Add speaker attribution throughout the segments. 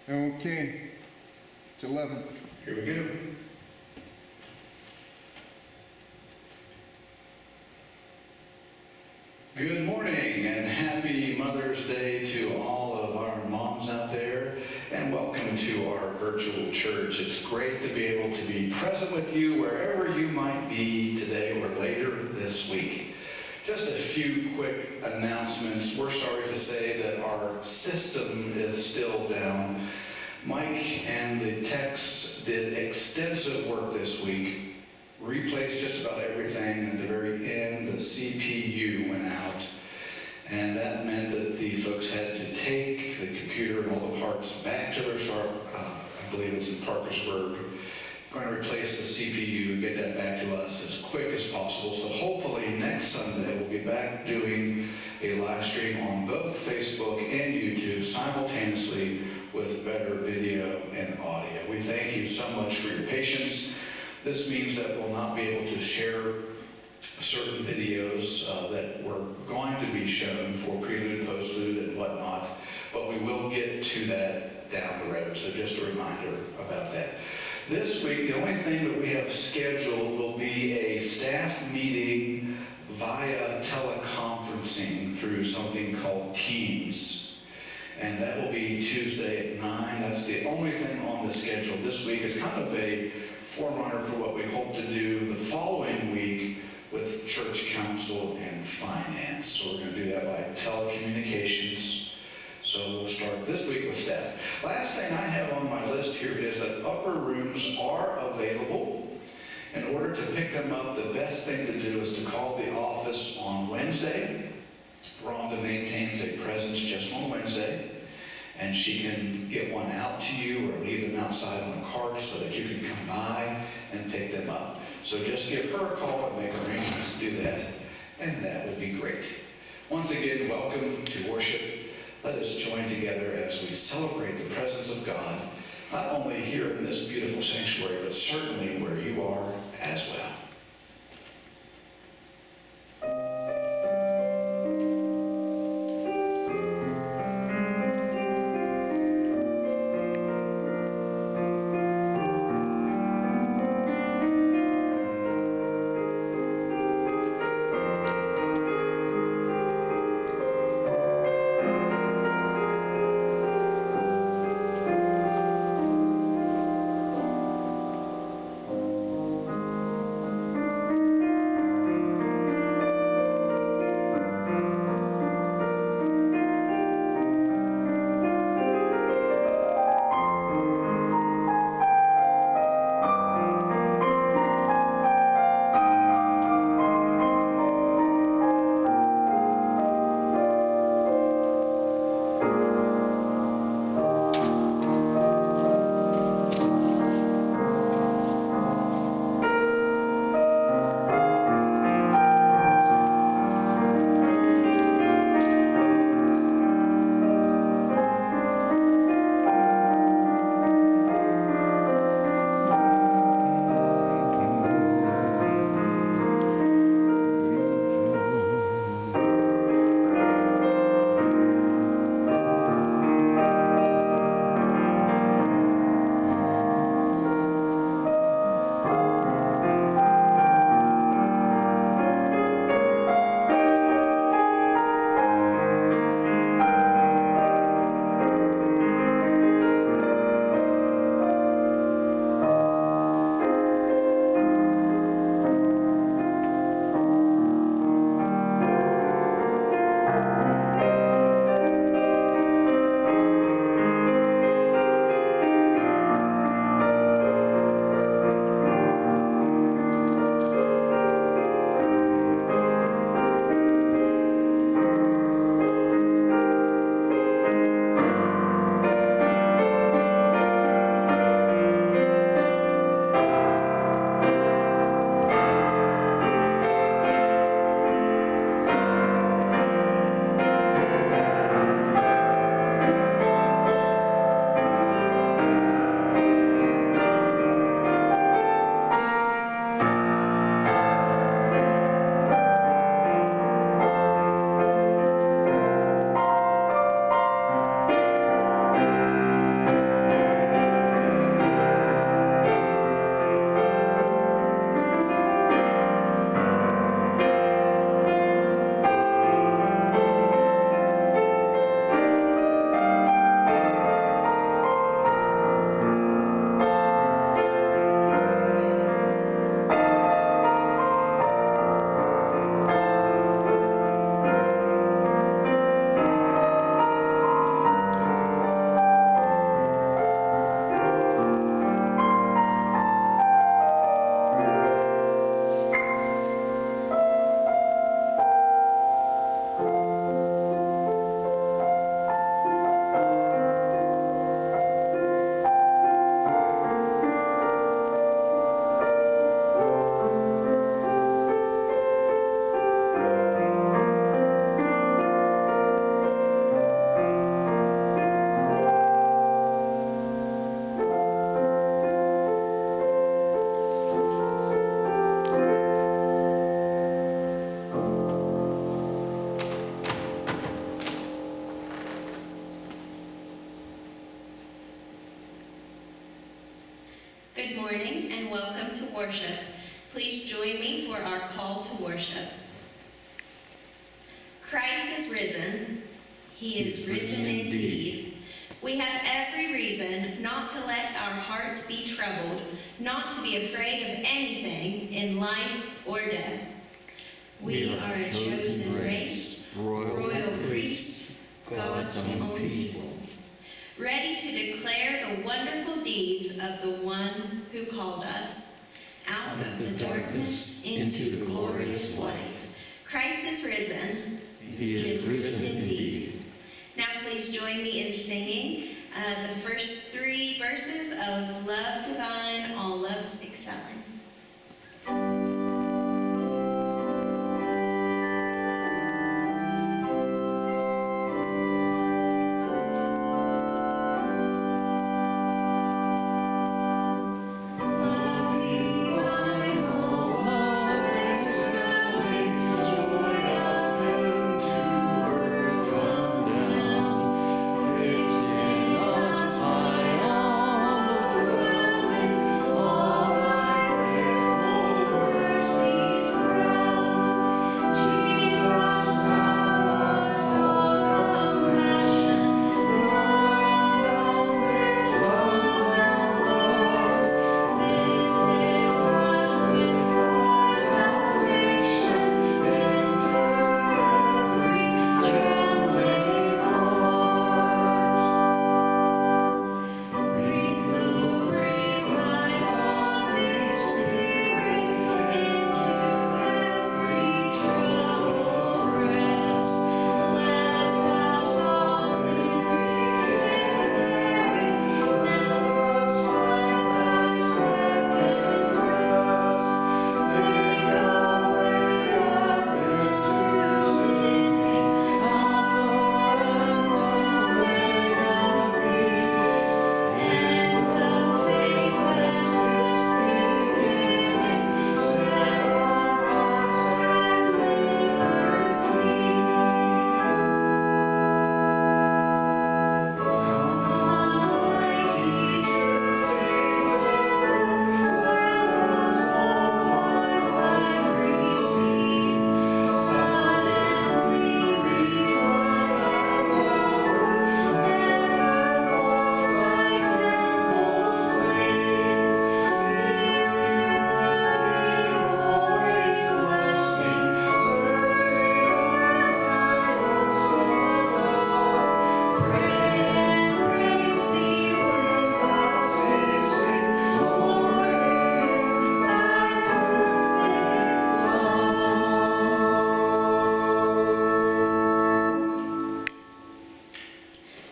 Speaker 1: Okay, it's 11.
Speaker 2: Here we go. Good morning and happy Mother's Day to all of our moms out there, and welcome to our virtual church. It's great to be able to be present with you wherever you might be today or later this week. Just a few quick announcements. We're sorry to say that our system is still down. Mike and the techs did extensive work this week, replaced just about everything, and at the very end, the CPU went out. And that meant that the folks had to take the computer and all the parts back to their shop, I believe it's in Parkersburg, going to replace the CPU and get that back to us as quick as possible. So hopefully next Sunday we'll be back doing a live stream on both Facebook and YouTube simultaneously with better video and audio. We thank you so much for your patience. This means that we'll not be able to share certain videos that were going to be shown for prelude, postlude, and whatnot, but we will get to that down the road, so just a reminder about that. This week, the only thing that we have scheduled will be a staff meeting via teleconferencing through something called Teams. And that will be Tuesday at 9. That's the only thing on the schedule this week. It's kind of a forerunner for what we hope to do the following week with church council and finance. So we're going to do that by telecommunications. So we'll start this week with staff. Last thing I have on my list here is that upper rooms are available. In order to pick them up, the best thing to do is to call the office on Wednesday. Rhonda maintains a presence just on Wednesday, and she can get one out to you or leave them outside on a cart so that you can come by and pick them up. So just give her a call and make arrangements to do that, and that will be great. Once again, welcome to worship. Let us join together as we celebrate the presence of God, not only here in this beautiful sanctuary, but certainly where you are as well.
Speaker 3: Good morning and welcome to worship. Please join me for our call to worship. Christ is risen. He is risen indeed. We have every reason not to let our hearts be troubled, not to be afraid of anything in life or death. We are a chosen race, royal priests, God's own people, ready to declare the wonderful deeds of the one who called us out of the darkness into the glorious light. Christ is risen. He is risen indeed. Now please join me in singing the first 3 verses of Love Divine, All Loves Excelling.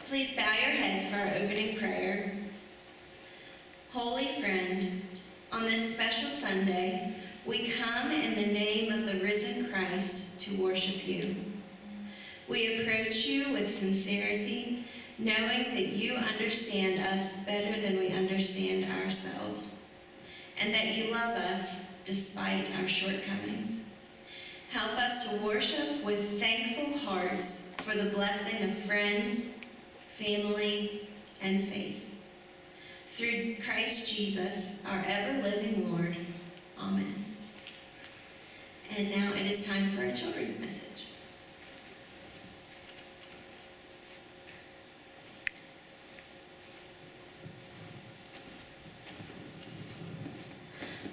Speaker 3: Please bow your heads for our opening prayer. Holy friend, on this special Sunday, we come in the name of the risen Christ to worship you. We approach you with sincerity, knowing that you understand us better than we understand ourselves, and that you love us despite our shortcomings. Help us to worship with thankful hearts for the blessing of friends, family, and faith. Through Christ Jesus, our ever-living Lord. Amen. And now it is time for a children's message.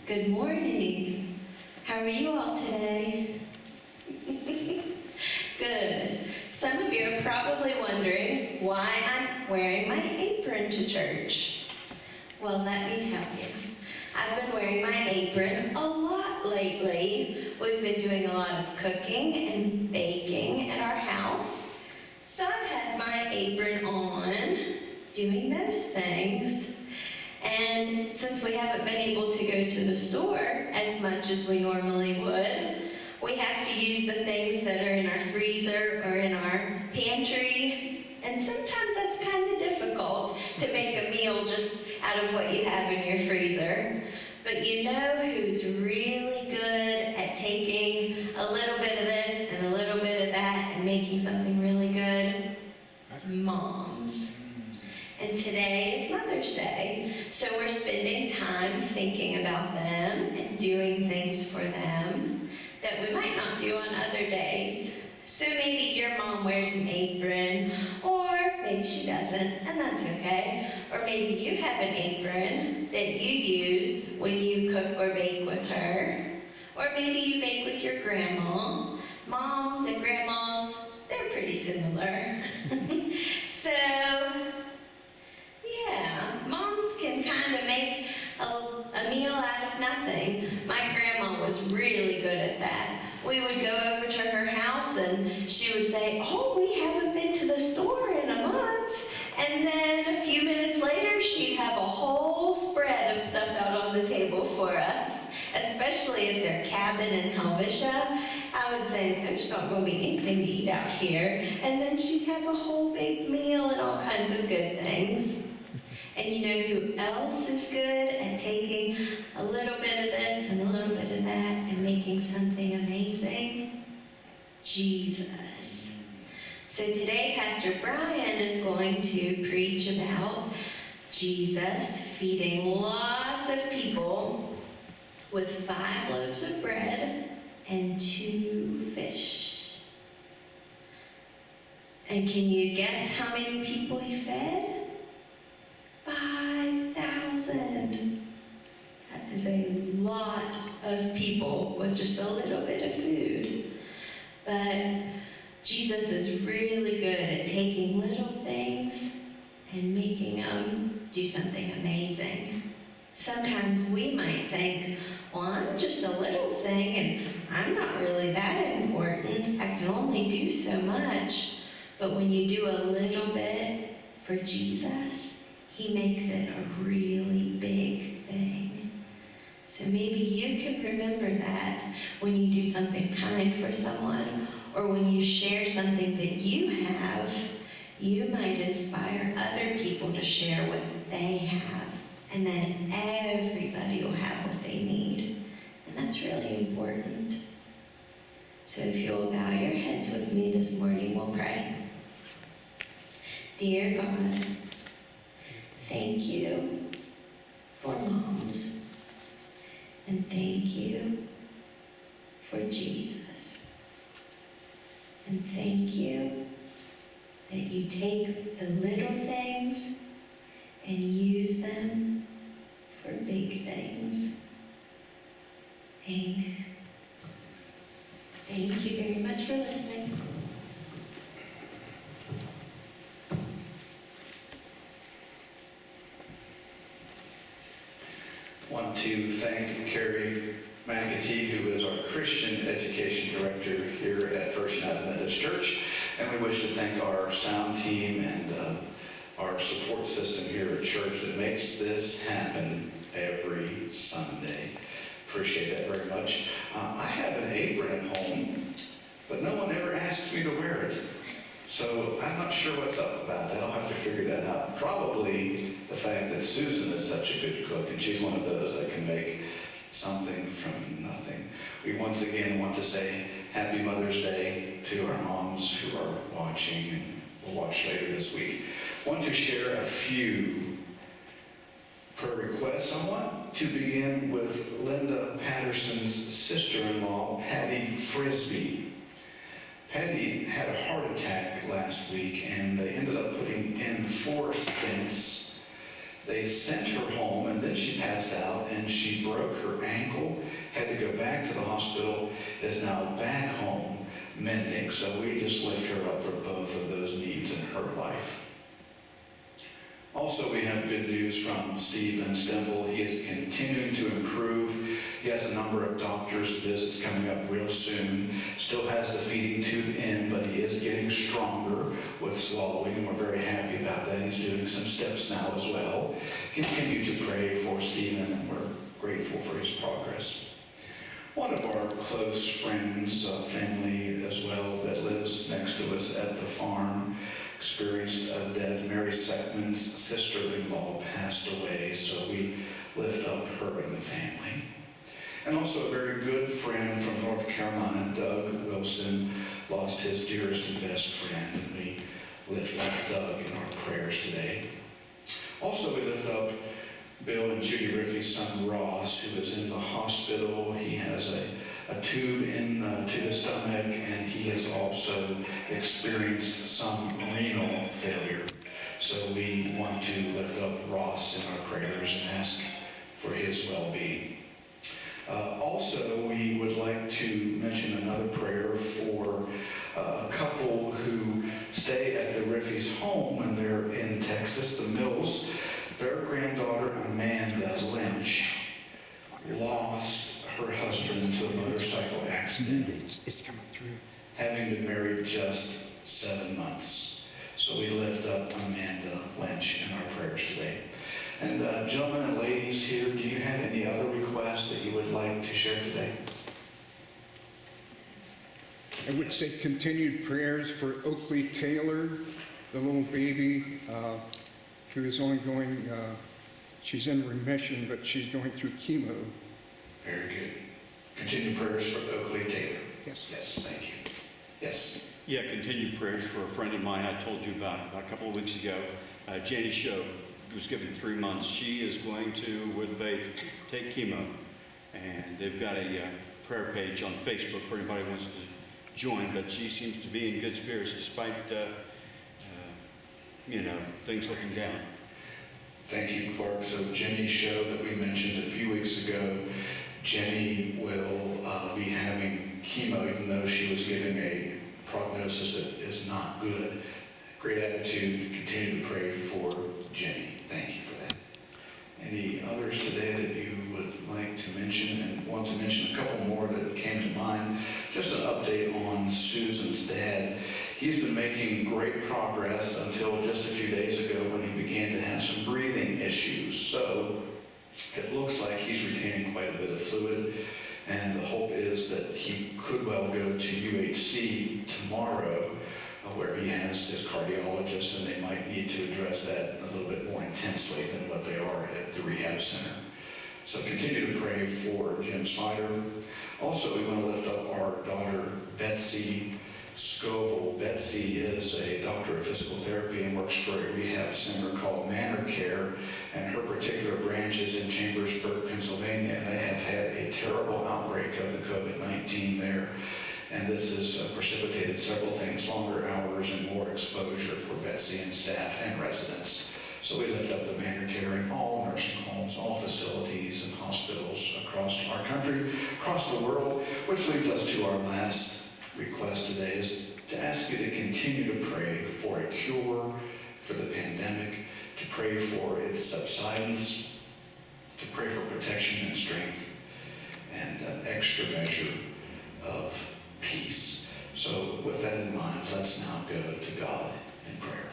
Speaker 3: Good morning. How are you all today? Good. Some of you are probably wondering why I'm wearing my apron to church. Well, let me tell you. I've been wearing my apron a lot lately. We've been doing a lot of cooking and baking at our house. So I've had my apron on, doing those things. And since we haven't been able to go to the store as much as we normally would, we have to use the things that are in our freezer or in our pantry. And sometimes that's kind of difficult to make a meal just out of what you have in your freezer. But you know who's really good at taking a little bit of this and a little bit of that and making something really good? Moms. And today is Mother's Day. So we're spending time thinking about them and doing things for them that we might not do on other days. So maybe your mom wears an apron, or maybe she doesn't, and that's okay. Or maybe you have an apron that you use when you cook or bake with her. Or maybe you bake with your grandma. Moms and grandmas, they're pretty similar. So, yeah, moms can kind of make a meal out of nothing. My grandma was really good at that. We would go over to her house and she would say, "Oh, we haven't been to the store in a month." And then a few minutes later, she'd have a whole spread of stuff out on the table for us, especially at their cabin in Helvetia. I would think, there's not going to be anything to eat out here. And then she'd have a whole big meal and all kinds of good things. And you know who else is good at taking a little bit of this and a little bit of that and making something amazing? Jesus. So today, Pastor Brian is going to preach about Jesus feeding lots of people with 5 loaves of bread and 2 fish. And can you guess how many people he fed? 5,000. That is a lot of people with just a little bit of food. But Jesus is really good at taking little things and making them do something amazing. Sometimes we might think, well, I'm just a little thing and I'm not really that important. I can only do so much. But when you do a little bit for Jesus, he makes it a really big thing. So maybe you can remember that when you do something kind for someone, or when you share something that you have, you might inspire other people to share what they have. And then everybody will have what they need. And that's really important. So if you'll bow your heads with me this morning, we'll pray. Dear God, thank you for moms. And thank you for Jesus. And thank you that you take the little things and use them for big things. Amen. Thank you very much for listening.
Speaker 2: Want to thank Carrie McAtee, who is our Christian Education Director here at First United Methodist Church. And we wish to thank our sound team and our support system here at church that makes this happen every Sunday. Appreciate that very much. I have an apron at home, but no one ever asks me to wear it. So I'm not sure what's up about that. I'll have to figure that out. Probably the fact that Susan is such a good cook, and she's one of those that can make something from nothing. We once again want to say Happy Mother's Day to our moms who are watching and will watch later this week. Want to share a few prayer requests. I want to begin with Linda Patterson's sister-in-law, Patty Frisbee. Patty had a heart attack last week, and they ended up putting in 4 stents. They sent her home, and then she passed out, and she broke her ankle, had to go back to the hospital, is now back home mending. So we just lift her up for both of those needs in her life. Also, we have good news from Stephen Stemple. He is continuing to improve. He has a number of doctor's visits coming up real soon. Still has the feeding tube in, but he is getting stronger with swallowing, and we're very happy about that. He's doing some steps now as well. Continue to pray for Stephen, and we're grateful for his progress. One of our close friends, family as well, that lives next to us at the farm, experienced a death. Mary Seckman's sister-in-law passed away, so we lift up her and the family. And also a very good friend from North Carolina, Doug Wilson, lost his dearest and best friend, and we lift up Doug in our prayers today. Also, we lift up Bill and Judy Riffey's son Ross, who is in the hospital. He has a tube to his stomach, and he has also experienced some renal failure. So we want to lift up Ross in our prayers and ask for his well-being. Also, we would like to mention another prayer for a couple who stay at the Riffey's home when they're in Texas, the Mills. Their granddaughter, Amanda Lynch, lost her husband to a motorcycle accident,
Speaker 1: It's coming through.
Speaker 2: having been married just 7 months. So we lift up Amanda Lynch in our prayers today. And gentlemen and ladies here, do you have any other requests that you would like to share today?
Speaker 1: I would say continued prayers for Oakley Taylor, the little baby who is only going, she's in remission, but she's going through chemo.
Speaker 2: Very good. Continued prayers for Oakley Taylor.
Speaker 1: Yes.
Speaker 2: Yes, thank you. Yes.
Speaker 4: Yeah, continued prayers for a friend of mine I told you about a couple of weeks ago. Jenny Show was given 3 months. She is going to, with faith, take chemo. And they've got a prayer page on Facebook for anybody who wants to join. But she seems to be in good spirits despite, things looking down.
Speaker 2: Thank you, Clark. So Jenny's show that we mentioned a few weeks ago, Jenny will be having chemo, even though she was given a prognosis that is not good. Great attitude. Continue to pray for Jenny. Thank you for that. Any others today that you would like to mention, and want to mention a couple more that came to mind? Just an update on Susan's dad. He's been making great progress until just a few days ago when he began to have some breathing issues. So it looks like he's retaining quite a bit of fluid, and the hope is that he could well go to UHC tomorrow, where he has his cardiologist, and they might need to address that a little bit more intensely than what they are at the rehab center. So continue to pray for Jim Snyder. Also, we want to lift up our daughter, Betsy Scoville. Betsy is a doctor of physical therapy and works for a rehab center called Manor Care, and her particular branch is in Chambersburg, Pennsylvania, and they have had a terrible outbreak of the COVID-19 there. And this has precipitated several things: longer hours and more exposure for Betsy and staff and residents. So we lift up the Manor Care in all nursing homes, all facilities and hospitals across our country, across the world, which leads us to our last request today, is to ask you to continue to pray for a cure for the pandemic, to pray for its subsidence, to pray for protection and strength, and an extra measure of peace. So with that in mind, let's now go to God in prayer.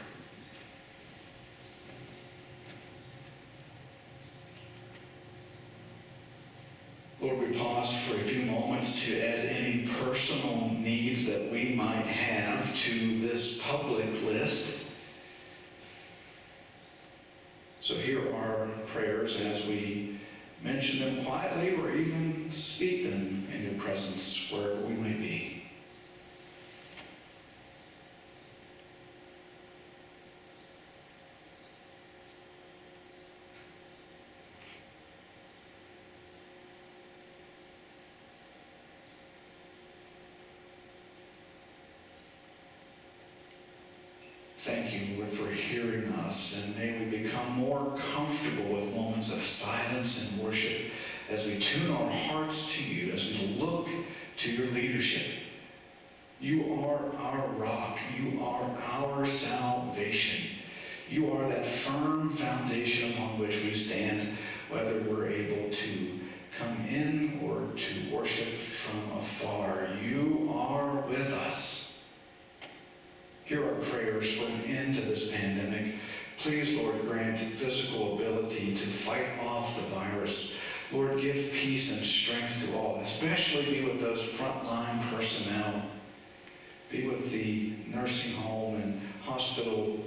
Speaker 2: Lord, we pause for a few moments to add any personal needs that we might have to this public list. So hear our prayers as we mention them quietly or even speak them in your presence wherever we may be. Thank you, Lord, for hearing us, and may we become more comfortable with moments of silence and worship as we tune our hearts to you, as we look to your leadership. You are our rock. You are our salvation. You are that firm foundation upon which we stand, whether we're able to come in or to worship from afar. You are with us. Hear our prayers for an end to this pandemic. Please, Lord, grant physical ability to fight off the virus. Lord, give peace and strength to all, especially be with those frontline personnel. Be with the nursing home and hospital